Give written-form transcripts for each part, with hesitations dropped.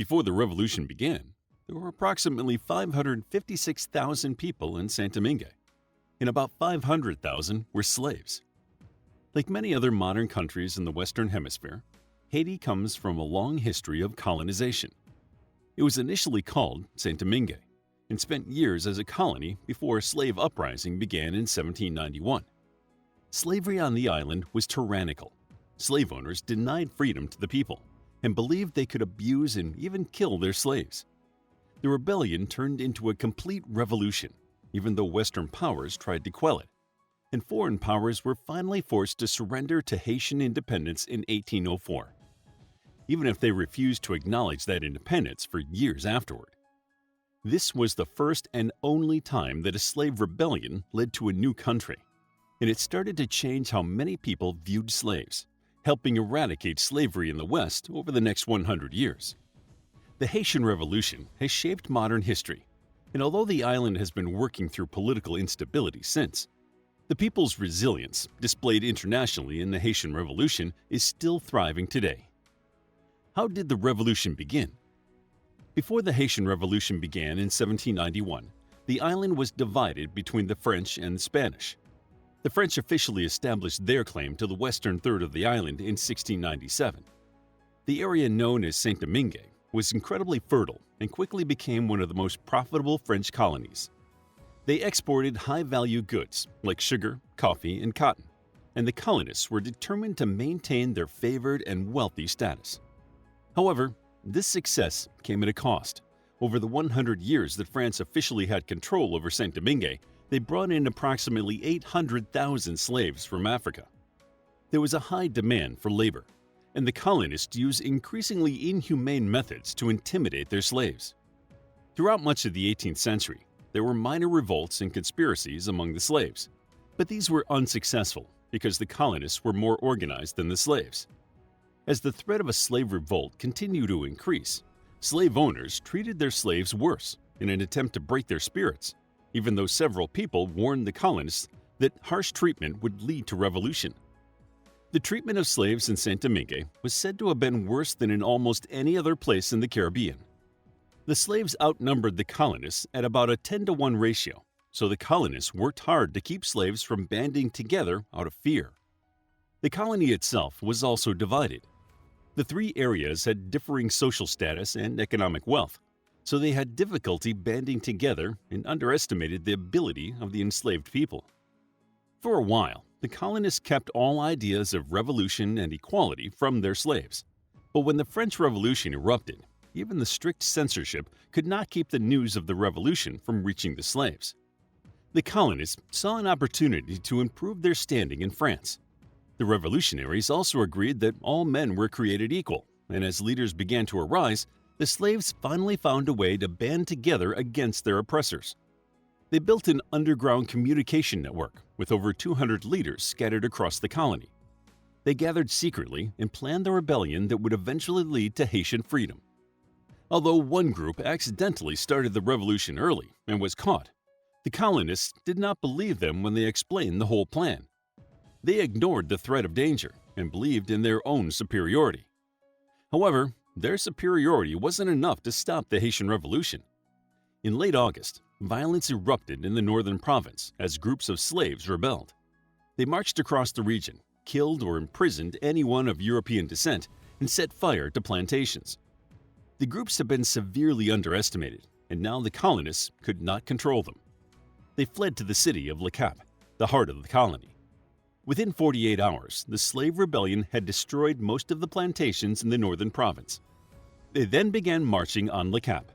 Before the revolution began, there were approximately 556,000 people in Saint-Domingue, and about 500,000 were slaves. Like many other modern countries in the Western Hemisphere, Haiti comes from a long history of colonization. It was initially called Saint-Domingue and spent years as a colony before a slave uprising began in 1791. Slavery on the island was tyrannical. Slave owners denied freedom to the people and believed they could abuse and even kill their slaves. The rebellion turned into a complete revolution, even though Western powers tried to quell it, and foreign powers were finally forced to surrender to Haitian independence in 1804, even if they refused to acknowledge that independence for years afterward. This was the first and only time that a slave rebellion led to a new country, and it started to change how many people viewed slaves, helping eradicate slavery in the West over the next 100 years. The Haitian Revolution has shaped modern history, and although the island has been working through political instability since, the people's resilience, displayed internationally in the Haitian Revolution, is still thriving today. How did the revolution begin? Before the Haitian Revolution began in 1791, the island was divided between the French and the Spanish. The French officially established their claim to the western third of the island in 1697. The area known as Saint-Domingue was incredibly fertile and quickly became one of the most profitable French colonies. They exported high-value goods like sugar, coffee, and cotton, and the colonists were determined to maintain their favored and wealthy status. However, this success came at a cost. Over the 100 years that France officially had control over Saint-Domingue, they brought in approximately 800,000 slaves from Africa. There was a high demand for labor, and the colonists used increasingly inhumane methods to intimidate their slaves. Throughout much of the 18th century, there were minor revolts and conspiracies among the slaves, but these were unsuccessful because the colonists were more organized than the slaves. As the threat of a slave revolt continued to increase, slave owners treated their slaves worse in an attempt to break their spirits, even though several people warned the colonists that harsh treatment would lead to revolution. The treatment of slaves in Saint-Domingue was said to have been worse than in almost any other place in the Caribbean. The slaves outnumbered the colonists at about a 10-to-1 ratio, so the colonists worked hard to keep slaves from banding together out of fear. The colony itself was also divided. The three areas had differing social status and economic wealth, so they had difficulty banding together and underestimated the ability of the enslaved people. For a while, the colonists kept all ideas of revolution and equality from their slaves. But when the French Revolution erupted, even the strict censorship could not keep the news of the revolution from reaching the slaves. The colonists saw an opportunity to improve their standing in France. The revolutionaries also agreed that all men were created equal, and as leaders began to arise, the slaves finally found a way to band together against their oppressors. They built an underground communication network with over 200 leaders scattered across the colony. They gathered secretly and planned the rebellion that would eventually lead to Haitian freedom. Although one group accidentally started the revolution early and was caught, the colonists did not believe them when they explained the whole plan. They ignored the threat of danger and believed in their own superiority. However, their superiority wasn't enough to stop the Haitian Revolution. In late August, violence erupted in the northern province as groups of slaves rebelled. They marched across the region, killed or imprisoned anyone of European descent, and set fire to plantations. The groups had been severely underestimated, and now the colonists could not control them. They fled to the city of Le Cap, the heart of the colony. Within 48 hours, the slave rebellion had destroyed most of the plantations in the northern province. They then began marching on Le Cap.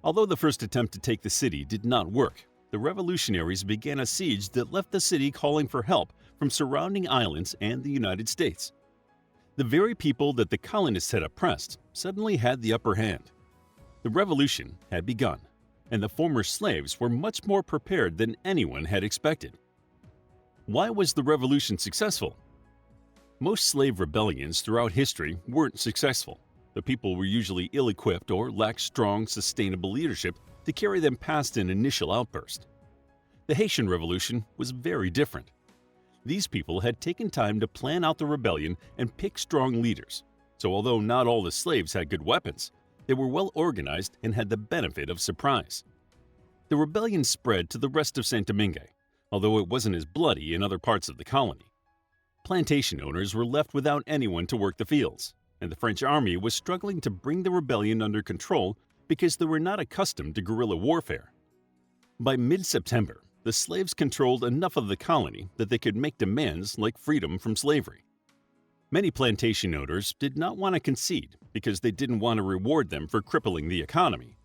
Although the first attempt to take the city did not work, the revolutionaries began a siege that left the city calling for help from surrounding islands and the United States. The very people that the colonists had oppressed suddenly had the upper hand. The revolution had begun, and the former slaves were much more prepared than anyone had expected. Why was the revolution successful? Most slave rebellions throughout history weren't successful. The people were usually ill-equipped or lacked strong, sustainable leadership to carry them past an initial outburst. The Haitian Revolution was very different. These people had taken time to plan out the rebellion and pick strong leaders, so although not all the slaves had good weapons, They were well organized and had the benefit of surprise. The rebellion spread to the rest of Saint-Domingue, although it wasn't as bloody in other parts of the colony. Plantation owners were left without anyone to work the fields, and the French army was struggling to bring the rebellion under control because they were not accustomed to guerrilla warfare. By mid-September, the slaves controlled enough of the colony that they could make demands like freedom from slavery. Many plantation owners did not want to concede because they didn't want to reward them for crippling the economy.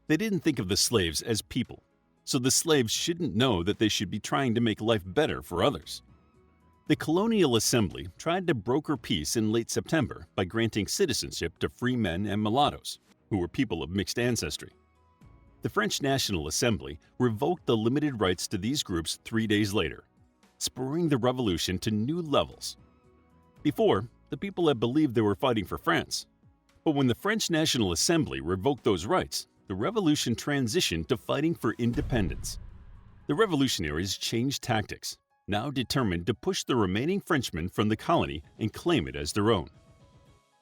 They didn't think of the slaves as people, so the slaves shouldn't know that they should be trying to make life better for others. The Colonial Assembly tried to broker peace in late September by granting citizenship to free men and mulattoes, who were people of mixed ancestry. The French National Assembly revoked the limited rights to these groups 3 days later, spurring the revolution to new levels. Before, the people had believed they were fighting for France, but when the French National Assembly revoked those rights, the revolution transitioned to fighting for independence. The revolutionaries changed tactics, now determined to push the remaining Frenchmen from the colony and claim it as their own.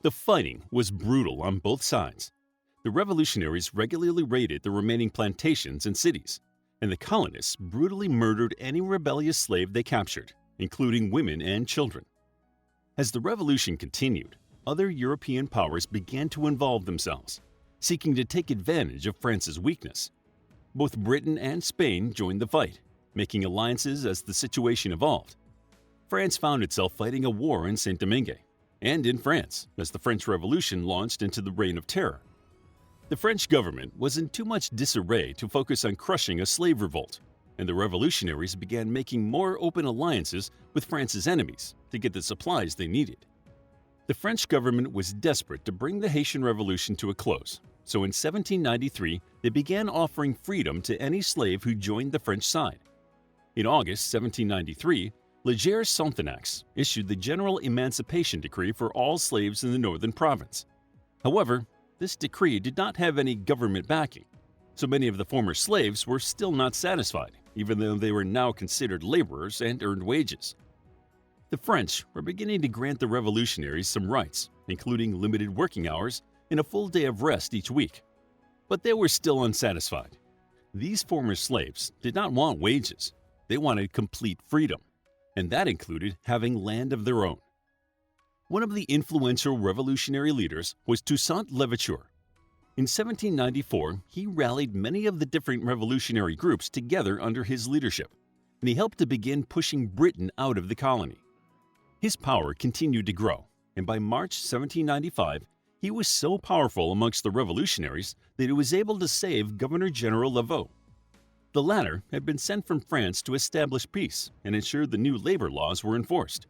The fighting was brutal on both sides. The revolutionaries regularly raided the remaining plantations and cities, and the colonists brutally murdered any rebellious slave they captured, including women and children. As the revolution continued, other European powers began to involve themselves, seeking to take advantage of France's weakness. Both Britain and Spain joined the fight, making alliances as the situation evolved. France found itself fighting a war in Saint-Domingue, and in France as the French Revolution launched into the Reign of Terror. The French government was in too much disarray to focus on crushing a slave revolt, and the revolutionaries began making more open alliances with France's enemies to get the supplies they needed. The French government was desperate to bring the Haitian Revolution to a close, so in 1793 they began offering freedom to any slave who joined the French side. In August 1793, Léger-Sonthonax issued the General Emancipation Decree for all slaves in the northern province. However, this decree did not have any government backing, so many of the former slaves were still not satisfied, even though they were now considered laborers and earned wages. The French were beginning to grant the revolutionaries some rights, including limited working hours and a full day of rest each week. But they were still unsatisfied. These former slaves did not want wages. They wanted complete freedom, and that included having land of their own. One of the influential revolutionary leaders was Toussaint Louverture. In 1794, he rallied many of the different revolutionary groups together under his leadership, and he helped to begin pushing Britain out of the colony. His power continued to grow, and by March 1795, he was so powerful amongst the revolutionaries that he was able to save Governor-General Laveaux. The latter had been sent from France to establish peace and ensure the new labor laws were enforced.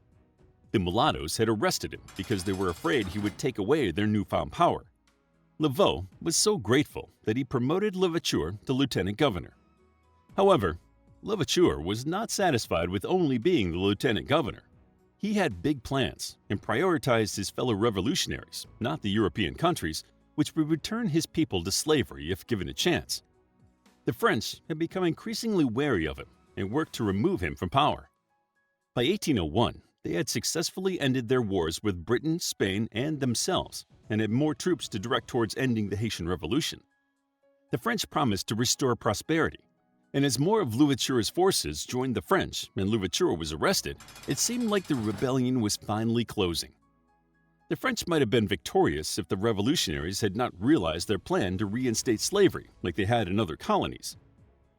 The mulattoes had arrested him because they were afraid he would take away their newfound power. Laveaux was so grateful that he promoted Louverture to lieutenant governor. However, Louverture was not satisfied with only being the lieutenant governor. He had big plans and prioritized his fellow revolutionaries, not the European countries, which would return his people to slavery if given a chance. The French had become increasingly wary of him and worked to remove him from power. By 1801, they had successfully ended their wars with Britain, Spain, and themselves, and had more troops to direct towards ending the Haitian Revolution. The French promised to restore prosperity, and as more of Louverture's forces joined the French and Louverture was arrested, it seemed like the rebellion was finally closing. The French might have been victorious if the revolutionaries had not realized their plan to reinstate slavery like they had in other colonies.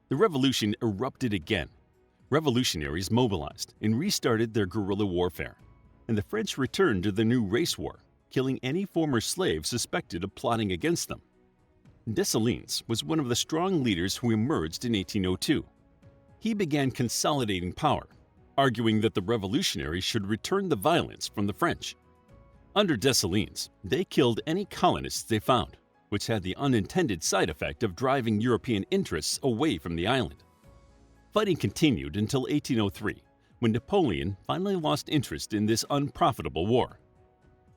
The revolution erupted again. Revolutionaries mobilized and restarted their guerrilla warfare, and the French returned to their new race war, killing any former slave suspected of plotting against them. Dessalines was one of the strong leaders who emerged in 1802. He began consolidating power, arguing that the revolutionaries should return the violence from the French. Under Dessalines, they killed any colonists they found, which had the unintended side effect of driving European interests away from the island. Fighting continued until 1803, when Napoleon finally lost interest in this unprofitable war.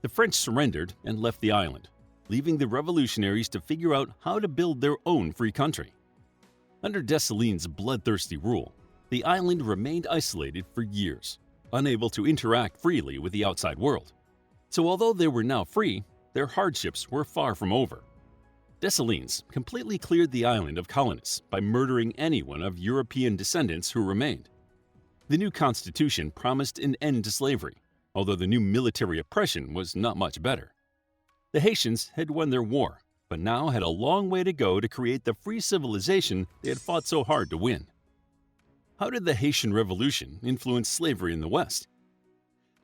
The French surrendered and left the island, leaving the revolutionaries to figure out how to build their own free country. Under Dessalines' bloodthirsty rule, the island remained isolated for years, unable to interact freely with the outside world. So although they were now free, their hardships were far from over. Dessalines completely cleared the island of colonists by murdering anyone of European descendants who remained. The new constitution promised an end to slavery, although the new military oppression was not much better. The Haitians had won their war, but now had a long way to go to create the free civilization they had fought so hard to win. How did the Haitian Revolution influence slavery in the West?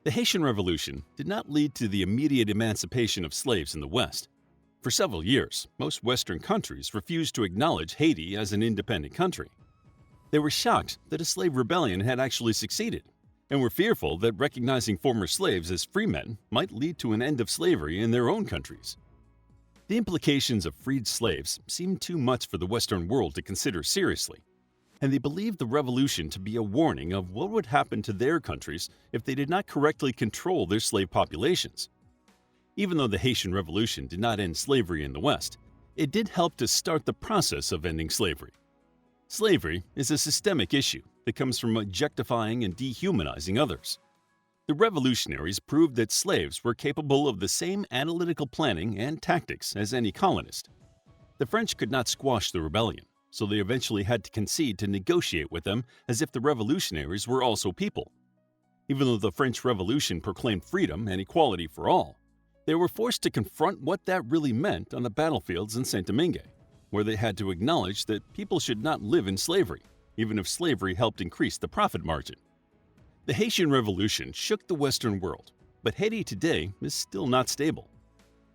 The Haitian Revolution did not lead to the immediate emancipation of slaves in the West. For several years, most Western countries refused to acknowledge Haiti as an independent country. They were shocked that a slave rebellion had actually succeeded, and were fearful that recognizing former slaves as free men might lead to an end of slavery in their own countries. The implications of freed slaves seemed too much for the Western world to consider seriously, and they believed the revolution to be a warning of what would happen to their countries if they did not correctly control their slave populations. Even though the Haitian Revolution did not end slavery in the West, it did help to start the process of ending slavery. Slavery is a systemic issue that comes from objectifying and dehumanizing others. The revolutionaries proved that slaves were capable of the same analytical planning and tactics as any colonist. The French could not squash the rebellion, so they eventually had to concede to negotiate with them as if the revolutionaries were also people. Even though the French Revolution proclaimed freedom and equality for all, they were forced to confront what that really meant on the battlefields in Saint-Domingue, where they had to acknowledge that people should not live in slavery, even if slavery helped increase the profit margin. The Haitian Revolution shook the Western world, but Haiti today is still not stable.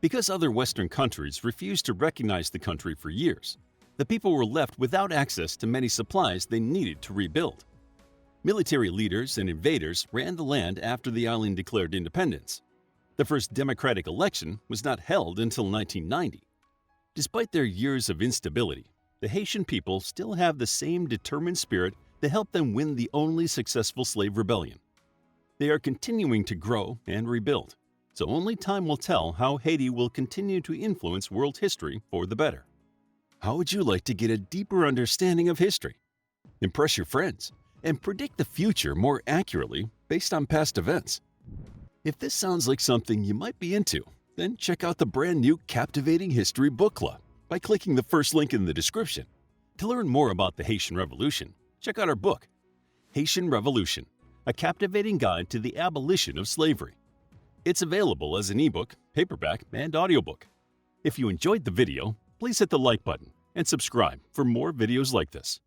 Because other Western countries refused to recognize the country for years, the people were left without access to many supplies they needed to rebuild. Military leaders and invaders ran the land after the island declared independence. The first democratic election was not held until 1990. Despite their years of instability, the Haitian people still have the same determined spirit that helped them win the only successful slave rebellion. They are continuing to grow and rebuild, so only time will tell how Haiti will continue to influence world history for the better. How would you like to get a deeper understanding of history, impress your friends, and predict the future more accurately based on past events? If this sounds like something you might be into, then check out the brand new Captivating History Book Club by clicking the first link in the description. To learn more about the Haitian Revolution, check out our book, Haitian Revolution, A Captivating Guide to the Abolition of Slavery. It's available as an ebook, paperback, and audiobook. If you enjoyed the video, please hit the like button and subscribe for more videos like this.